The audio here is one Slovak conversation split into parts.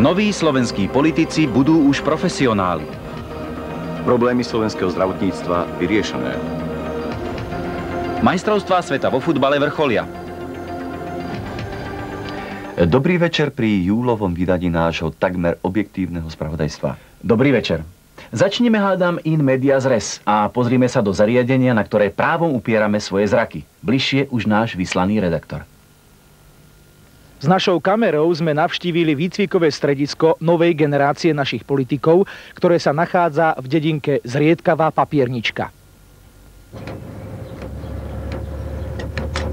Noví slovenskí politici budú už profesionáli. Problémy slovenského zdravotníctva vyriešené. Majstrovstvá sveta vo futbale vrcholia. Dobrý večer pri júlovom vydaní nášho takmer objektívneho spravodajstva. Dobrý večer. Začneme, hádam, in medias res a pozrime sa do zariadenia, na ktoré právom upierame svoje zraky. Bližšie už náš vyslaný redaktor. S našou kamerou sme navštívili výcvikové stredisko novej generácie našich politikov, ktoré sa nachádza v dedinke Zriedkavá Papiernička.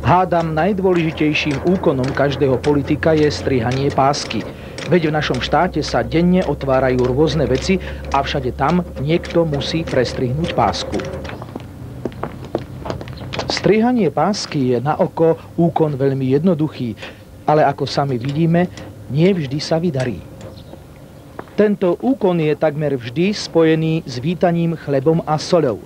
Hádam, najdôležitejším úkonom každého politika je strihanie pásky. Veď v našom štáte sa denne otvárajú rôzne veci a všade tam niekto musí prestrihnúť pásku. Strihanie pásky je na oko úkon veľmi jednoduchý, ale ako sami vidíme, nie vždy sa vydarí. Tento úkon je takmer vždy spojený s vítaním chlebom a soľou.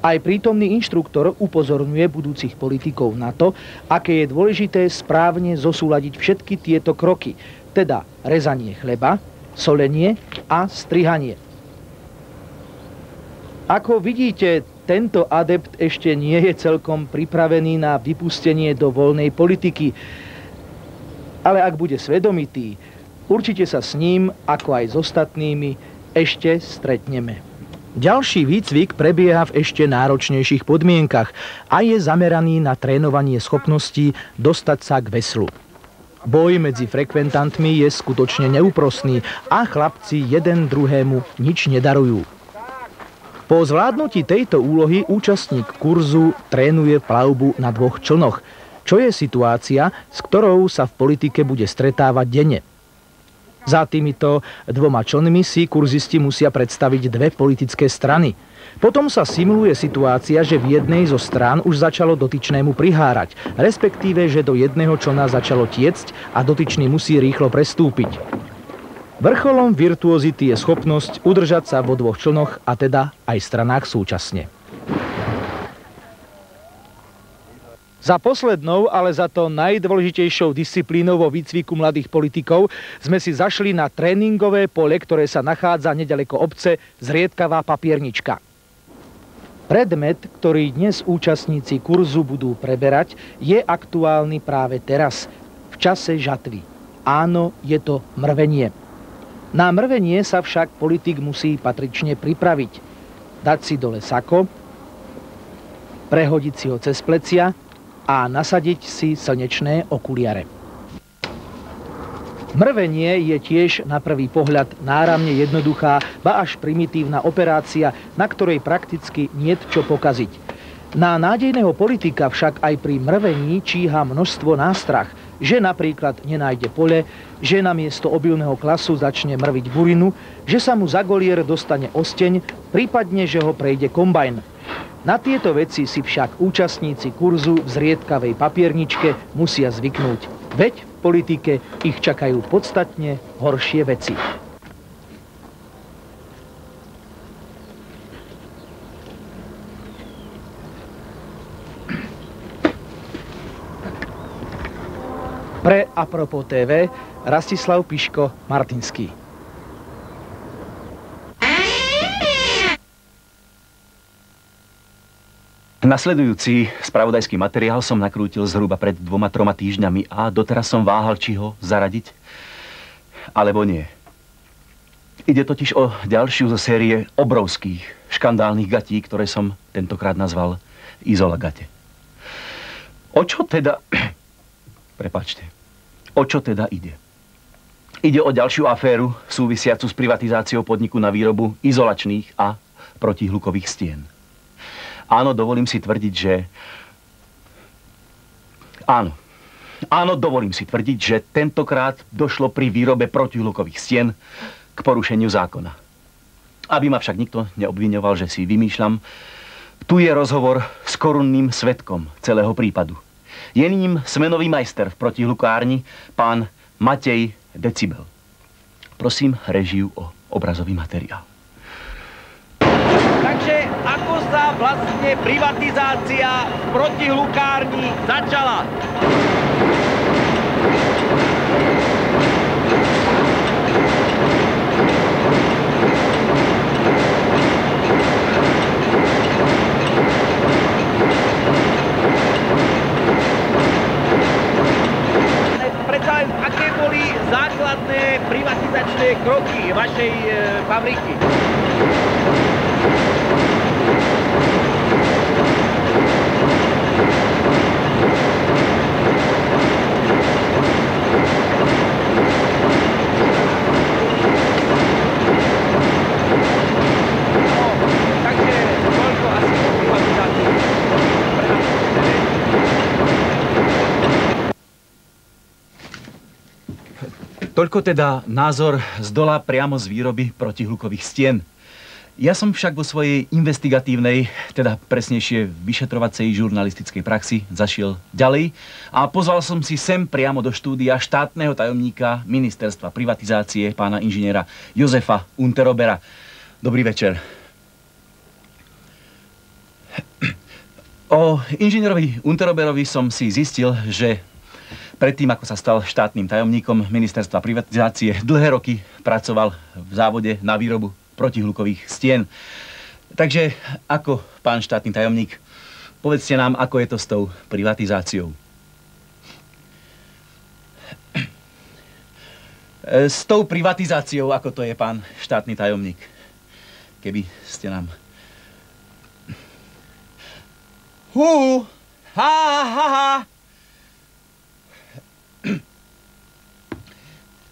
Aj prítomný inštruktor upozorňuje budúcich politikov na to, aké je dôležité správne zosúladiť všetky tieto kroky, teda rezanie chleba, solenie a strihanie. Ako vidíte, tento adept ešte nie je celkom pripravený na vypustenie do voľnej politiky, ale ak bude svedomitý, určite sa s ním, ako aj s ostatnými, ešte stretneme. Ďalší výcvik prebieha v ešte náročnejších podmienkach a je zameraný na trénovanie schopností dostať sa k veslu. Boj medzi frekventantmi je skutočne neúprosný a chlapci jeden druhému nič nedarujú. Po zvládnutí tejto úlohy účastník kurzu trénuje plavbu na 2 člnoch, čo je situácia, s ktorou sa v politike bude stretávať denne. Za týmito 2 člnmi si kurzisti musia predstaviť 2 politické strany. Potom sa simuluje situácia, že v jednej zo strán už začalo dotyčnému prihárať, respektíve, že do jedného člna začalo tiecť a dotyčný musí rýchlo prestúpiť. Vrcholom virtuozity je schopnosť udržať sa vo 2 člnoch a teda aj stranách súčasne. Za poslednou, ale za to najdôležitejšou disciplínou vo výcviku mladých politikov sme si zašli na tréningové pole, ktoré sa nachádza neďaleko obce Zriedkavá Papiernička. Predmet, ktorý dnes účastníci kurzu budú preberať, je aktuálny práve teraz, v čase žatvy. Áno, je to mrvenie. Na mrvenie sa však politik musí patrične pripraviť. Dať si dole sako, prehodiť si ho cez plecia a nasadiť si slnečné okuliare. Mrvenie je tiež na prvý pohľad náramne jednoduchá, ba až primitívna operácia, na ktorej prakticky niet čo pokaziť. Na nádejného politika však aj pri mrvení číha množstvo nástrah, že napríklad nenájde pole, že namiesto obilného klasu začne mrviť burinu, že sa mu za golier dostane osteň, prípadne, že ho prejde kombajn. Na tieto veci si však účastníci kurzu v Zriedkavej Papierničke musia zvyknúť. Veď v politike ich čakajú podstatne horšie veci. Pre Apropo TV Rastislav Piško Martinský. Nasledujúci spravodajský materiál som nakrútil zhruba pred 2-3 týždňami a doteraz som váhal, či ho zaradiť, alebo nie. Ide totiž o ďalšiu zo série obrovských škandálnych gatí, ktoré som tentokrát nazval Izola gate. O čo teda... Prepáčte. O čo teda ide? Ide o ďalšiu aféru súvisiacu s privatizáciou podniku na výrobu izolačných a protihlukových stien. Áno, dovolím si tvrdiť, že... Áno, dovolím si tvrdiť, že tentokrát došlo pri výrobe protihlukových stien k porušeniu zákona. Aby ma však nikto neobviňoval, že si vymýšľam, tu je rozhovor s korunným svedkom celého prípadu. Je ním smenový majster v protihlukárni, pán Matej Decibel. Prosím režiu o obrazový materiál. Takže ako sa vlastne privatizácia v protihlukárni začala? kroky vašej fabriky. Toľko teda názor z dola priamo z výroby protihlukových stien. Ja som však vo svojej investigatívnej, teda presnejšie vyšetrovacej žurnalistickej praxi zašiel ďalej a pozval som si sem priamo do štúdia štátneho tajomníka Ministerstva privatizácie, pána inžiniera Jozefa Unterobera. Dobrý večer. O inžinierovi Unteroberovi som si zistil, že predtým, ako sa stal štátnym tajomníkom Ministerstva privatizácie, dlhé roky pracoval v závode na výrobu protihlukových stien. Takže, ako pán štátny tajomník, povedzte nám, ako je to s tou privatizáciou. S tou privatizáciou, ako to je, pán štátny tajomník. Keby ste nám...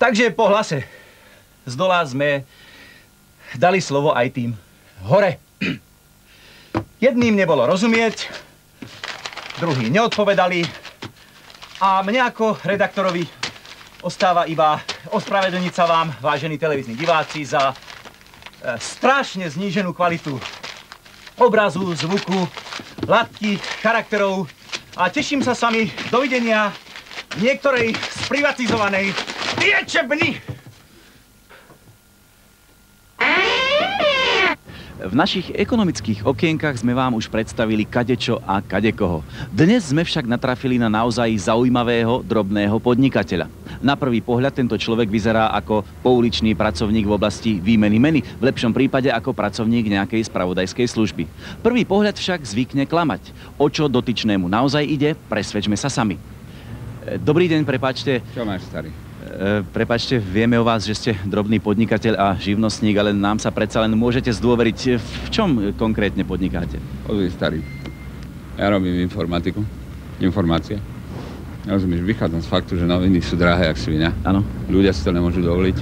Takže po hlase z dola sme dali slovo aj tým hore. Jedným nebolo rozumieť, druhí neodpovedali a mne ako redaktorovi ostáva iba ospravedlniť sa vám, vážení televízni diváci, za strašne zníženú kvalitu obrazu, zvuku, hladkých charakterov a teším sa s vami. Dovidenia niektorej sprivatizovanej liečebny. V našich ekonomických okienkach sme vám už predstavili kadečo a kadekoho. Dnes sme však natrafili na naozaj zaujímavého drobného podnikateľa. Na prvý pohľad tento človek vyzerá ako pouličný pracovník v oblasti výmeny meny, v lepšom prípade ako pracovník nejakej spravodajskej služby. Prvý pohľad však zvykne klamať. O čo dotyčnému naozaj ide, presvedčme sa sami. Dobrý deň, prepáčte. Čo máš, starý? Prepáčte, vieme o vás, že ste drobný podnikateľ a živnostník, ale nám sa predsa len môžete zdôveriť, v čom konkrétne podnikáte? Pozri, starý. Ja robím informatiku. Informácie. Rozumieš, vychádzam z faktu, že noviny sú drahé jak svinia. Áno. Ľudia si to nemôžu dovoliť.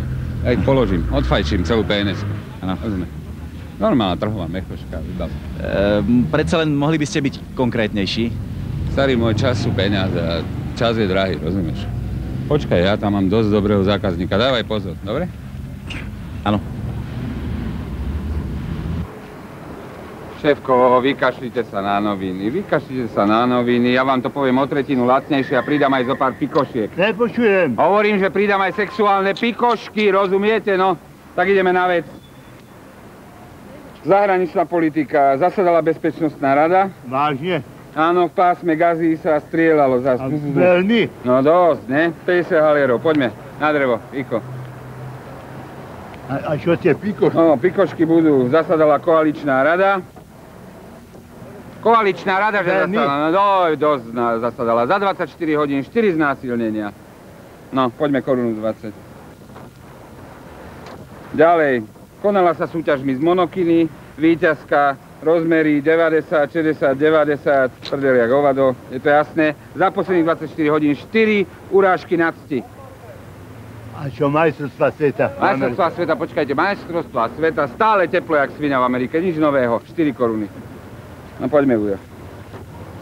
Ja ich položím, odfajčím celú PNS. Áno. Rozumieš? Normálna trhová mechoška, vybav. Predsa len mohli by ste byť konkrétnejší? Starý, môj čas sú peniaze a čas je drahý, rozumieš? Počkaj, ja tam mám dosť dobrého zákazníka. Dávaj pozor, dobre? Áno. Šéfko, vykašlite sa na noviny. Vykašlite sa na noviny. Ja vám to poviem o tretinu lacnejšie a pridám aj zo pár pikošiek. Nepočujem. Hovorím, že pridám aj sexuálne pikošky, rozumiete, no? Tak ideme na vec. Zahraničná politika. Zasadala Bezpečnostná rada. Vážne? Áno, v pásme Gazy sa strieľalo za... Veľmi? No dosť, ne? 50 halierov. Poďme na drevo, Iko. A čo tie pikošky? No, pikošky budú. Zasadala koaličná rada. Koaličná rada, že zasadala. No, dosť zasadala. Za 24 hodín 4 znásilnenia. No, poďme korunu 20. Ďalej. Konala sa súťažmi z monokiny. Víťazka. Rozmery 90, 60, 90, prdel jak hovado, je to jasné. Za posledných 24 hodín 4 urážky na cti. A čo majstrovstvá sveta? Majstrovstvá sveta, počkajte, majstrovstvá sveta, stále teplo jak svinia v Amerike, nič nového, 4 koruny. No poďme, Ujo.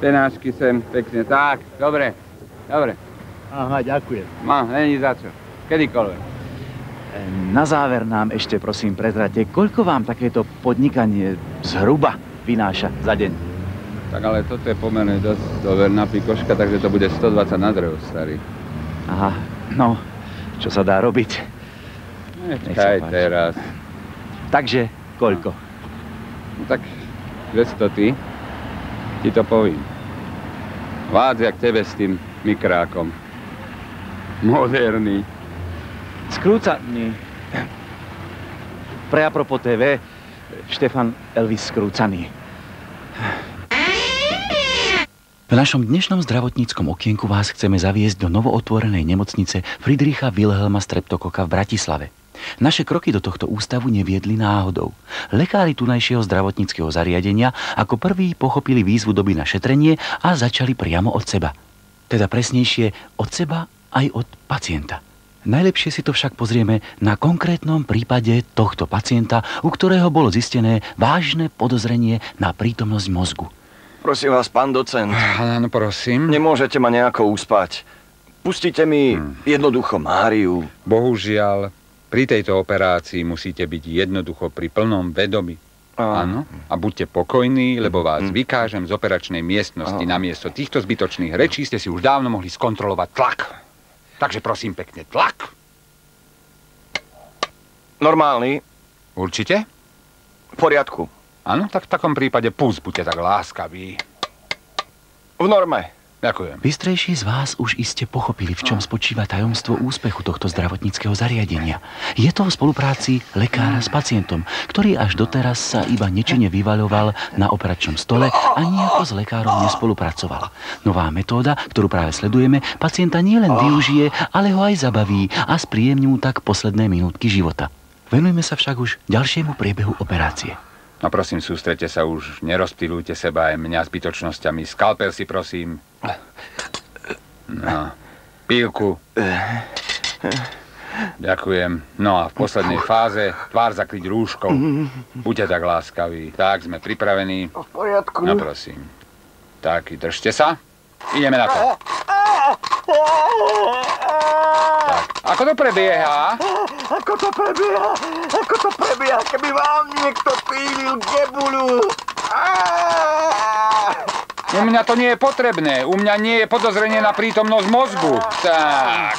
Penáčky sem, pekne, tak, dobre, dobre. Aha, ďakujem. No, není za čo, kedykoľvek. Na záver nám ešte prosím prezrate, koľko vám takéto podnikanie zhruba vynáša za deň? Tak ale toto je pomerne dosť doverná pikoška, takže to bude 120 na drevo, starý. Aha, no, čo sa dá robiť? Nechaj teraz. Takže koľko? No tak 200 ty, ti to povím. Vádz jak tebe s tým mikrákom. Moderný. Skrúcaný. Pre apropo TV, Štefan Elvis Skrúcaný. V našom dnešnom zdravotníckom okienku vás chceme zaviesť do novootvorenej nemocnice Friedricha Wilhelma Streptokoka v Bratislave. Naše kroky do tohto ústavu neviedli náhodou. Lekári tunajšieho zdravotníckeho zariadenia ako prví pochopili výzvu doby na šetrenie a začali priamo od seba. Teda presnejšie od seba aj od pacienta. Najlepšie si to však pozrieme na konkrétnom prípade tohto pacienta, u ktorého bolo zistené vážne podozrenie na prítomnosť mozgu. Prosím vás, pán docent. Áno, prosím. Nemôžete ma nejako uspať. Pustite mi jednoducho Máriu. Bohužiaľ, pri tejto operácii musíte byť jednoducho pri plnom vedomí. Áno. A buďte pokojní, lebo vás vykážem z operačnej miestnosti. Namiesto týchto zbytočných rečí ste si už dávno mohli skontrolovať tlak. Takže prosím pekne, tlak. Normálny? Určite? V poriadku. Áno, tak v takom prípade puls, buďte tak láskaví. V norme. Ďakujem. Bystrejší z vás už iste pochopili, v čom spočíva tajomstvo úspechu tohto zdravotníckeho zariadenia. Je to v spolupráci lekára s pacientom, ktorý až doteraz sa iba nečine vyvaľoval na operačnom stole a nejako s lekárom nespolupracoval. Nová metóda, ktorú práve sledujeme, pacienta nielen využije, ale ho aj zabaví a spríjemní mu tak posledné minútky života. Venujme sa však už ďalšiemu priebehu operácie. No prosím, sústrete sa už, nerozptýlujte seba aj mňa zbytočnosťami. Skalpel si, prosím. No, pílku. Ďakujem. No a v poslednej fáze tvár zakryť rúškou. Buďte tak láskaví. Tak, sme pripravení. V poriadku. No prosím. Tak, držte sa. Ideme na to. Tak, ako to prebieha? Ako to prebieha, keby vám niekto pílil gebuľu. U mňa to nie je potrebné. U mňa nie je podozrenie na prítomnosť mozgu. Tak.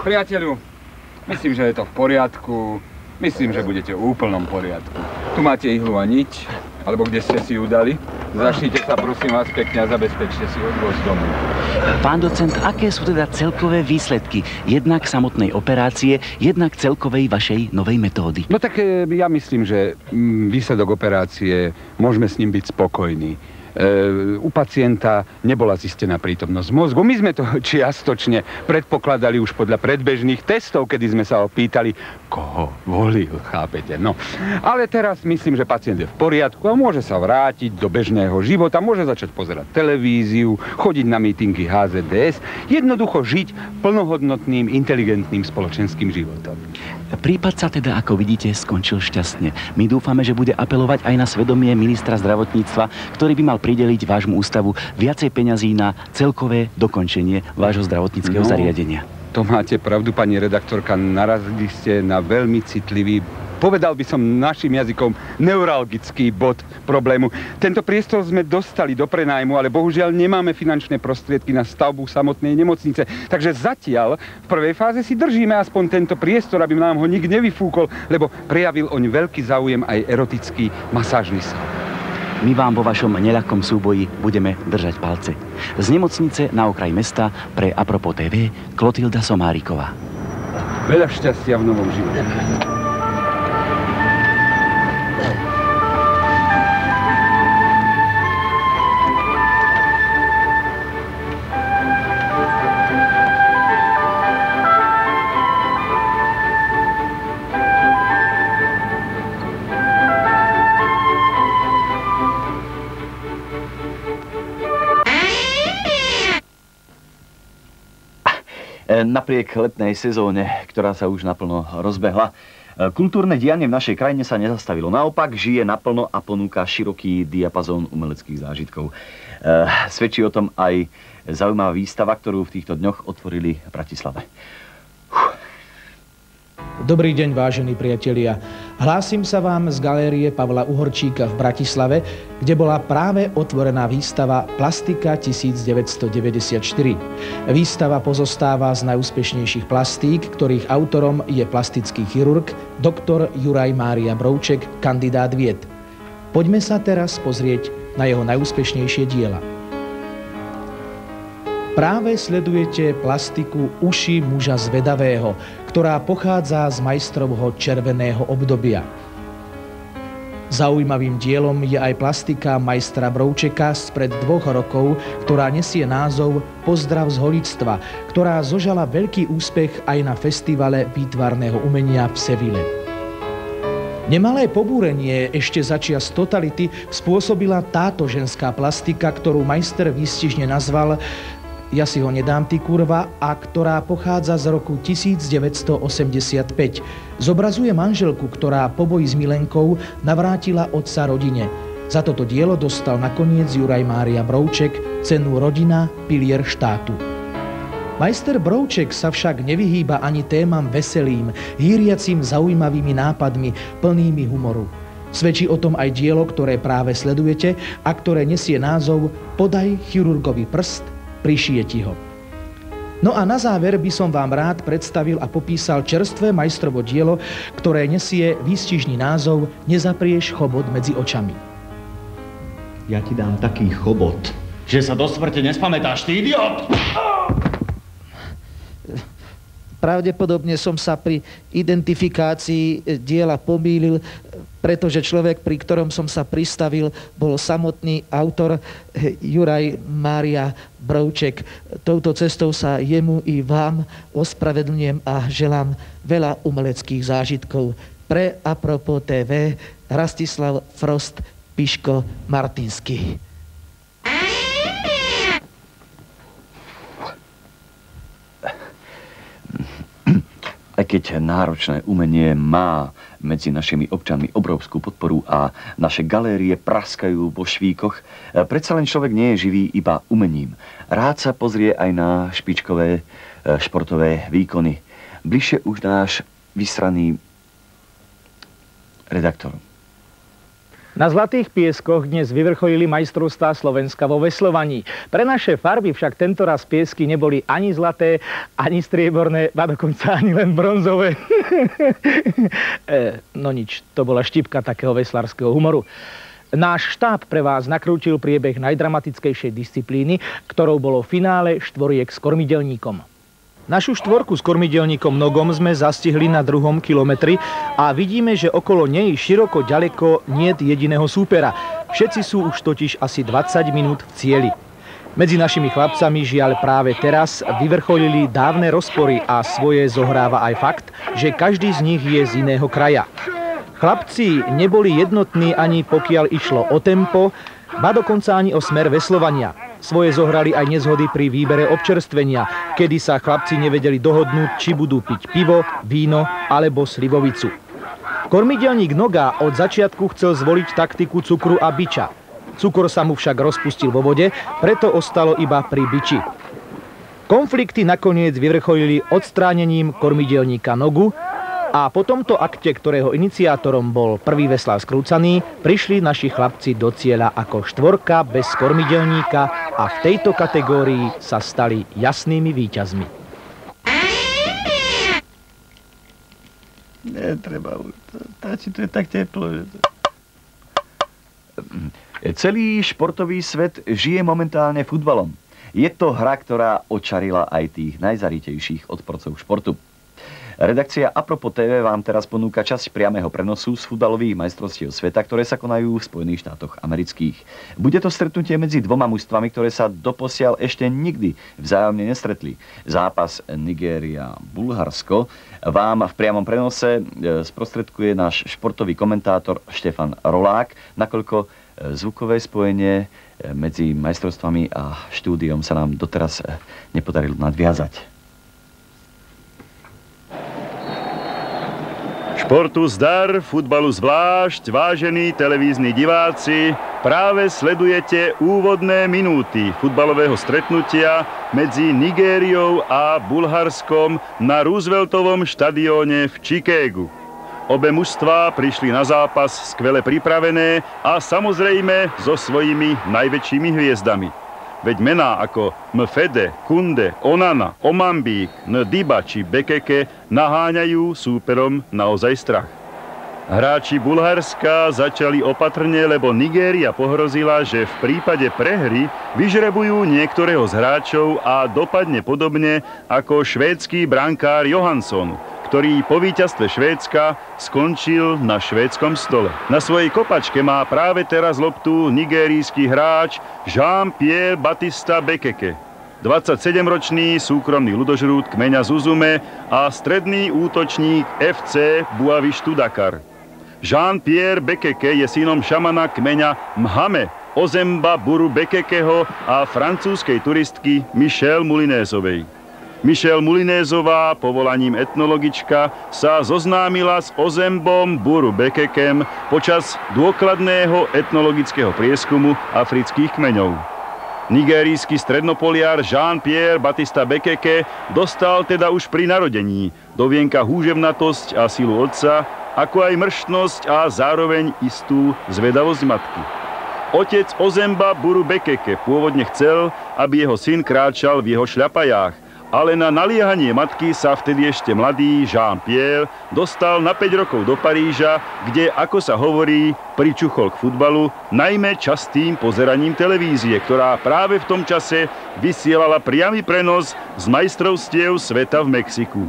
Priateľu, myslím, že je to v poriadku. Myslím, že budete v úplnom poriadku. Tu máte ihlu a niť, alebo kde ste si ju dali. Zašlite sa, prosím vás, pekne a zabezpečte si odvoz domu. Pán docent, aké sú teda celkové výsledky? Jednak samotnej operácie, jednak celkovej vašej novej metódy. No tak ja myslím, že výsledok operácie, môžeme s ním byť spokojní. U pacienta nebola zistená prítomnosť mozgu. My sme to čiastočne predpokladali už podľa predbežných testov, kedy sme sa opýtali, koho volil, chápete? No. Ale teraz myslím, že pacient je v poriadku a môže sa vrátiť do bežného života, môže začať pozerať televíziu, chodiť na mítingy HZDS, jednoducho žiť plnohodnotným, inteligentným spoločenským životom. Prípad sa teda, ako vidíte, skončil šťastne. My dúfame, že bude apelovať aj na svedomie ministra zdravotníctva, ktorý by mal prideliť vášmu ústavu viacej peňazí na celkové dokončenie vášho zdravotníckeho zariadenia. To máte pravdu, pani redaktorka, narazili ste na veľmi citlivý, povedal by som našim jazykom, neuralgický bod problému. Tento priestor sme dostali do prenájmu, ale bohužiaľ nemáme finančné prostriedky na stavbu samotnej nemocnice. Takže zatiaľ v prvej fáze si držíme aspoň tento priestor, aby nám ho nik nevyfúkol, lebo prejavil oň veľký záujem aj erotický masážny sal. My vám vo vašom neľahkom súboji budeme držať palce. Z nemocnice na okraj mesta pre Apropo TV Klotilda Somáriková. Veľa šťastia v novom živote. Napriek letnej sezóne, ktorá sa už naplno rozbehla, kultúrne dianie v našej krajine sa nezastavilo. Naopak, žije naplno a ponúka široký diapazón umeleckých zážitkov. Svedčí o tom aj zaujímavá výstava, ktorú v týchto dňoch otvorili v Bratislave. Dobrý deň, vážení priatelia. Hlásim sa vám z galérie Pavla Uhorčíka v Bratislave, kde bola práve otvorená výstava Plastika 1994. Výstava pozostáva z najúspešnejších plastík, ktorých autorom je plastický chirurg doktor Juraj Mária Brouček, kandidát vied. Poďme sa teraz pozrieť na jeho najúspešnejšie diela. Práve sledujete plastiku Uši muža zvedavého, ktorá pochádza z majstrovho červeného obdobia. Zaujímavým dielom je aj plastika majstra Broučeka spred 2 rokov, ktorá nesie názov Pozdrav z Holictva, ktorá zožala veľký úspech aj na festivale výtvarného umenia v Seville. Nemalé pobúrenie ešte začias totality spôsobila táto ženská plastika, ktorú majster výstižne nazval Ja si ho nedám, ty kurva, a ktorá pochádza z roku 1985. Zobrazuje manželku, ktorá po boji s milenkou navrátila otca rodine. Za toto dielo dostal nakoniec Juraj Mária Brouček cenu Rodina pilier štátu. Majster Brouček sa však nevyhýba ani témam veselým, hýriacim zaujímavými nápadmi, plnými humoru. Svedčí o tom aj dielo, ktoré práve sledujete a ktoré nesie názov Podaj chirurgovi prst, prišije ti ho. No a na záver by som vám rád predstavil a popísal čerstvé majstrovo dielo, ktoré nesie výstižný názov Nezaprieš chobot medzi očami. Ja ti dám taký chobot, že sa do smrti nespamätáš, ty idiot! Pravdepodobne som sa pri identifikácii diela pomýlil, pretože človek, pri ktorom som sa pristavil, bol samotný autor Juraj Mária Brouček. Touto cestou sa jemu i vám ospravedlňujem a želám veľa umeleckých zážitkov. Pre Apropo TV Rastislav Frost Piško Martinský. Aj keď náročné umenie má medzi našimi občanmi obrovskú podporu a naše galérie praskajú po švíkoch, predsa len človek nie je živý iba umením. Rád sa pozrie aj na špičkové športové výkony. Bližšie už náš vysraný redaktor. Na Zlatých pieskoch dnes vyvrcholili majstrovstvá Slovenska vo veslovaní. Pre naše farby však tentoraz piesky neboli ani zlaté, ani strieborné, a dokonca ani len bronzové. No nič, to bola štipka takého veslárskeho humoru. Náš štáb pre vás nakrútil priebeh najdramatickejšej disciplíny, ktorou bolo finále štvoriek s kormidelníkom. Našu štvorku s kormidelníkom nogom sme zastihli na 2. kilometri a vidíme, že okolo nej široko ďaleko niet jediného súpera. Všetci sú už totiž asi 20 minút v cieli. Medzi našimi chlapcami žiaľ práve teraz vyvrcholili dávne rozpory a svoje zohráva aj fakt, že každý z nich je z iného kraja. Chlapci neboli jednotní ani pokiaľ išlo o tempo, ba dokonca ani o smer veslovania. Svoje zohrali aj nezhody pri výbere občerstvenia, kedy sa chlapci nevedeli dohodnúť, či budú piť pivo, víno alebo slivovicu. Kormidelník Noga od začiatku chcel zvoliť taktiku cukru a biča. Cukor sa mu však rozpustil vo vode, preto ostalo iba pri biči. Konflikty nakoniec vyvrcholili odstránením kormidelníka Nogu a po tomto akte, ktorého iniciátorom bol prvý veslár skrúcaný, prišli naši chlapci do cieľa ako štvorka bez kormidelníka a v tejto kategórii sa stali jasnými víťazmi. Netreba už, to je tak teplo, že to... Celý športový svet žije momentálne futbalom. Je to hra, ktorá očarila aj tých najzaritejších odporcov športu. Redakcia Apropo TV vám teraz ponúka časť priameho prenosu z futbalových majstrovstiev sveta, ktoré sa konajú v Spojených štátoch amerických. Bude to stretnutie medzi dvoma mužstvami, ktoré sa doposiaľ ešte nikdy vzájomne nestretli. Zápas Nigéria-Bulharsko vám v priamom prenose sprostredkuje náš športový komentátor Štefan Rolák, nakoľko zvukové spojenie medzi majstrovstvami a štúdiom sa nám doteraz nepodarilo nadviazať. Športu zdar, futbalu zvlášť, vážení televízni diváci, práve sledujete úvodné minúty futbalového stretnutia medzi Nigériou a Bulharskom na Rooseveltovom štadióne v Chicagu. Obe mužstvá prišli na zápas skvele pripravené a samozrejme so svojimi najväčšími hviezdami. Veď mená ako Mfede, Kunde, Onana, Omambík, Ndiba či Bekeke naháňajú súperom naozaj strach. Hráči Bulharska začali opatrne, lebo Nigéria pohrozila, že v prípade prehry vyžrebujú niektorého z hráčov a dopadne podobne ako švédsky brankár Johansson, ktorý po víťazstve Švédska skončil na švédskom stole. Na svojej kopačke má práve teraz loptu nigérijský hráč Jean-Pierre Baptista Bekeke. 27-ročný súkromný ľudožrút kmeňa Zuzume a stredný útočník FC Boavištu Dakar. Jean-Pierre Bekeke je synom šamana kmeňa Mhame Ozemba Buru Bekekeho a francúzskej turistky Michelle Moulinézovej. Michelle Moulinézová, povolaním etnologička, sa zoznámila s Ozembom Buru Bekekem počas dôkladného etnologického prieskumu afrických kmeňov. Nigérijský strednopoliar Jean-Pierre Baptista Bekeke dostal teda už pri narodení do vienka húževnatosť a silu otca, ako aj mrštnosť a zároveň istú zvedavosť matky. Otec Ozemba Buru Bekeke pôvodne chcel, aby jeho syn kráčal v jeho šľapajách, ale na naliehanie matky sa vtedy ešte mladý Jean-Pierre dostal na 5 rokov do Paríža, kde, ako sa hovorí, pričuchol k futbalu, najmä častým pozeraním televízie, ktorá práve v tom čase vysielala priamy prenos z majstrovstiev sveta v Mexiku.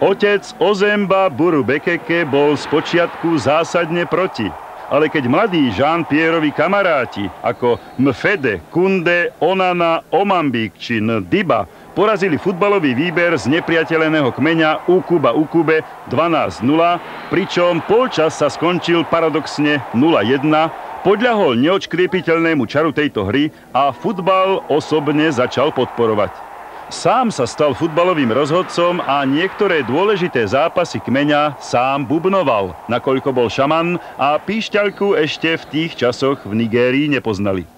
Otec Ozemba Buru Bekeke bol spočiatku zásadne proti. Ale keď mladí Jean-Pierreovi kamaráti ako Mfede, Kunde, Onana, Omambik či Ndiba porazili futbalový výber z nepriateľeného kmeňa Ukuba Ukube 12-0, pričom polčas sa skončil paradoxne 0-1, podľahol neodškriepiteľnému čaru tejto hry a futbal osobne začal podporovať. Sám sa stal futbalovým rozhodcom a niektoré dôležité zápasy kmeňa sám bubnoval, nakoľko bol šaman a píšťalku ešte v tých časoch v Nigérii nepoznali.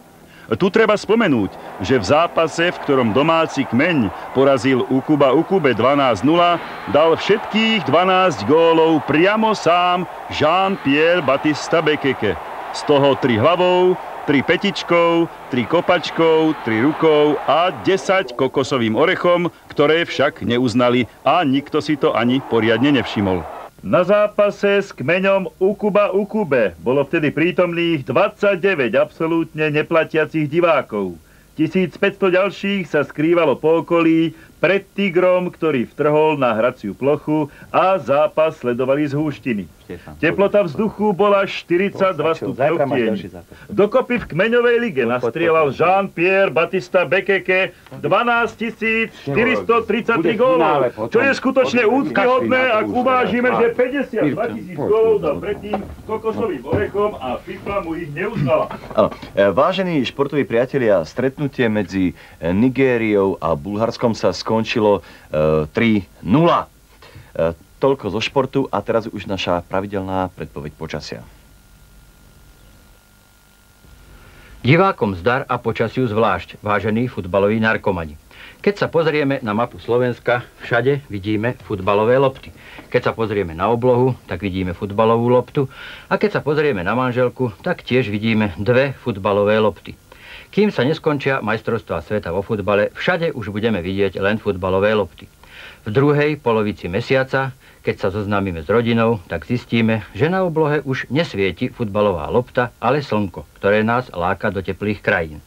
Tu treba spomenúť, že v zápase, v ktorom domáci kmeň porazil Ukuba Ukube 12-0, dal všetkých 12 gólov priamo sám Jean-Pierre Baptista Bekeke. Z toho 3 hlavou, 3 petičkou, 3 kopačkou, 3 rukou a 10 kokosovým orechom, ktoré však neuznali a nikto si to ani poriadne nevšimol. Na zápase s kmeňom Ukuba Ukube bolo vtedy prítomných 29 absolútne neplatiacich divákov. 1500 ďalších sa skrývalo po okolí pred tigrom, ktorý vtrhol na hraciu plochu a zápas sledovali z húštiny. Teplota vzduchu bola 42 stupňov tieň. Dokopy v kmeňovej lige nastrieľal Jean-Pierre Baptista Bekeke 12 433 gólov, čo je skutočne úctyhodné, ak uvážime, že 52 000 gólov dal predtým kokosovým orechom a FIFA mu ich neuznala. Vážení športoví priatelia, stretnutie medzi Nigériou a Bulharskom sa skončilo 3-0. Toľko zo športu a teraz už naša pravidelná predpoveď počasia. Divákom zdar a počasiu zvlášť, vážení futbaloví narkomani. Keď sa pozrieme na mapu Slovenska, všade vidíme futbalové lopty. Keď sa pozrieme na oblohu, tak vidíme futbalovú loptu. A keď sa pozrieme na manželku, tak tiež vidíme 2 futbalové lopty. Kým sa neskončia majstrovstvá sveta vo futbale, všade už budeme vidieť len futbalové lopty. V druhej polovici mesiaca, keď sa zoznámime s rodinou, tak zistíme, že na oblohe už nesvieti futbalová lopta, ale slnko, ktoré nás láka do teplých krajín.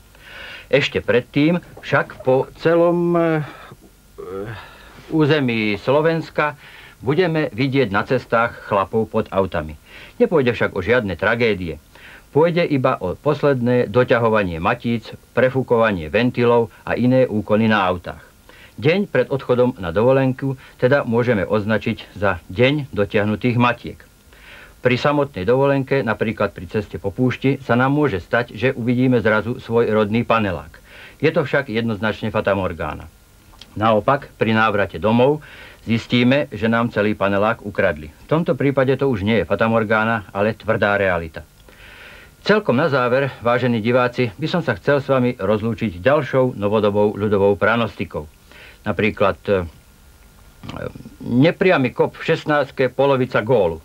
Ešte predtým však po celom území Slovenska budeme vidieť na cestách chlapov pod autami. Nepôjde však o žiadne tragédie. Pôjde iba o posledné doťahovanie matíc, prefúkovanie ventilov a iné úkony na autách. Deň pred odchodom na dovolenku teda môžeme označiť za deň dotiahnutých matiek. Pri samotnej dovolenke, napríklad pri ceste po púšti, sa nám môže stať, že uvidíme zrazu svoj rodný panelák. Je to však jednoznačne fatamorgána. Naopak, pri návrate domov zistíme, že nám celý panelák ukradli. V tomto prípade to už nie je fatamorgána, ale tvrdá realita. Celkom na záver, vážení diváci, by som sa chcel s vami rozlúčiť ďalšou novodobou ľudovou pranostikou. Napríklad nepriamy kop v 16-ke, polovica gólu.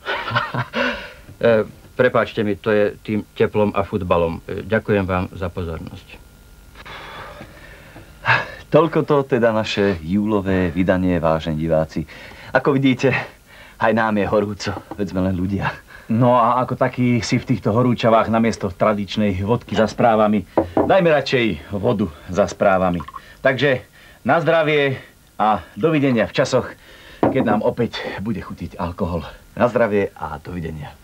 Prepáčte mi, to je tým teplom a futbalom. Ďakujem vám za pozornosť. Toľko to teda naše júlové vydanie, vážení diváci. Ako vidíte, aj nám je horúco, veď sme len ľudia. No a ako taký si v týchto horúčavách namiesto tradičnej vodky za správami, dajme radšej vodu za správami. Takže na zdravie a dovidenia v časoch, keď nám opäť bude chutiť alkohol. Na zdravie a dovidenia.